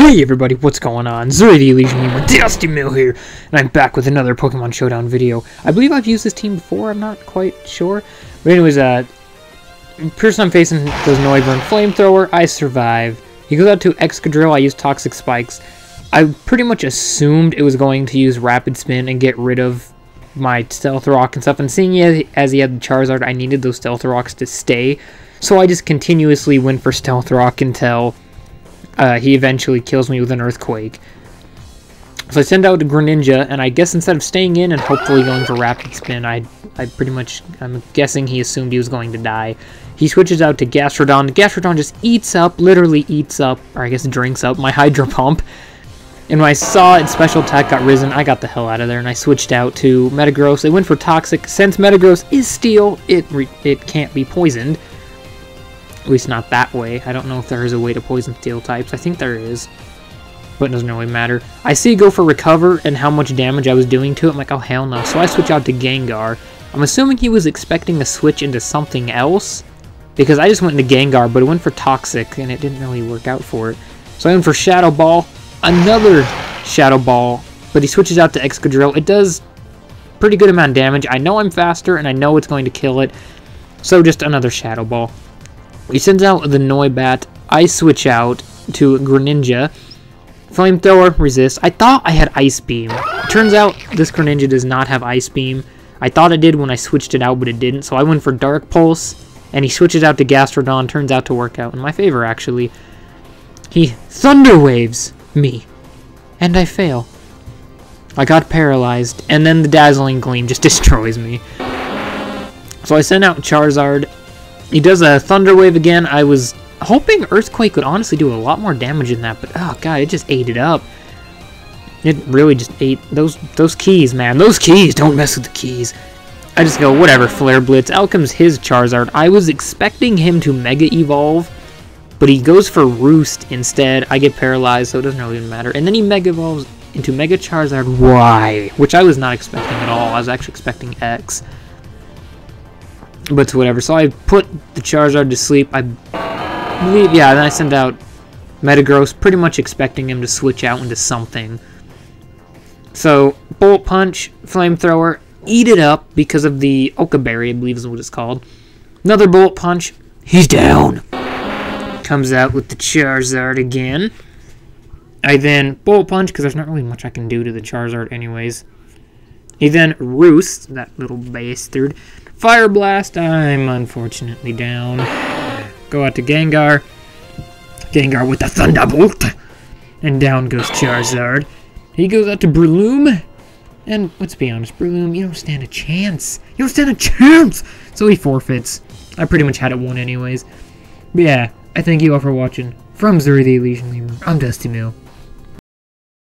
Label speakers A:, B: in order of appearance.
A: Hey everybody, what's going on? Zuri the Elysian Lemur, DustyMill here, and I'm back with another Pokemon Showdown video. I believe I've used this team before, I'm not quite sure. But anyways, person I'm facing goes Noivern Flamethrower, I survive. He goes out to Excadrill, I use Toxic Spikes. I pretty much assumed it was going to use Rapid Spin and get rid of my Stealth Rock and stuff, and seeing as he had the Charizard, I needed those Stealth Rocks to stay. So I just continuously went for Stealth Rock until he eventually kills me with an Earthquake. So I send out to Greninja, and I guess instead of staying in and hopefully going for Rapid Spin, I'm guessing he assumed he was going to die. He switches out to Gastrodon. Gastrodon just literally eats up, or I guess drinks up, my Hydro Pump. And when I saw its special attack got risen, I got the hell out of there, and I switched out to Metagross. They went for Toxic. Since Metagross is Steel, it can't be poisoned. At least not that way. I don't know if there is a way to poison Steel types. I think there is, but it doesn't really matter. I see go for Recover and how much damage I was doing to it. I'm like, oh hell no. So I switch out to Gengar. I'm assuming he was expecting a switch into something else, because I just went into Gengar, but it went for Toxic, and it didn't really work out for it. So I went for Shadow Ball. Another Shadow Ball, but he switches out to Excadrill. It does pretty good amount of damage. I know I'm faster, and I know it's going to kill it, so just another Shadow Ball. He sends out the Noibat. I switch out to Greninja. Flamethrower, resist. I thought I had Ice Beam. It turns out this Greninja does not have Ice Beam. I thought it did when I switched it out, but it didn't, so I went for Dark Pulse, and he switches out to Gastrodon. Turns out to work out in my favor, actually. He Thunder Waves me, and I fail. I got paralyzed, and then the Dazzling Gleam just destroys me. So I send out Charizard. He does a Thunder Wave again. I was hoping Earthquake would honestly do a lot more damage than that, but oh god, it just ate it up. It really just ate those keys, man. Those keys, don't mess with the keys. I just go, whatever, Flare Blitz. Out comes his Charizard. I was expecting him to Mega Evolve, but he goes for Roost instead. I get paralyzed, so it doesn't really even matter. And then he Mega Evolves into Mega Charizard Y, which I was not expecting at all. I was actually expecting X. But it's whatever. So I put the Charizard to sleep. I believe, yeah, then I send out Metagross, pretty much expecting him to switch out into something. So, Bolt Punch, Flamethrower, eat it up because of the Oka Berry, I believe is what it's called. Another Bolt Punch, he's down. Comes out with the Charizard again. I then Bolt Punch, because there's not really much I can do to the Charizard anyways. He then Roosts, that little bastard. Fire Blast, I'm unfortunately down. Go out to Gengar. Gengar with the Thunderbolt. And down goes Charizard. He goes out to Breloom. And let's be honest, Breloom, you don't stand a chance. You don't stand a chance! So he forfeits. I pretty much had it won anyways. But yeah, I thank you all for watching. From Zuri the Elysian Lemur, I'm DustyMill.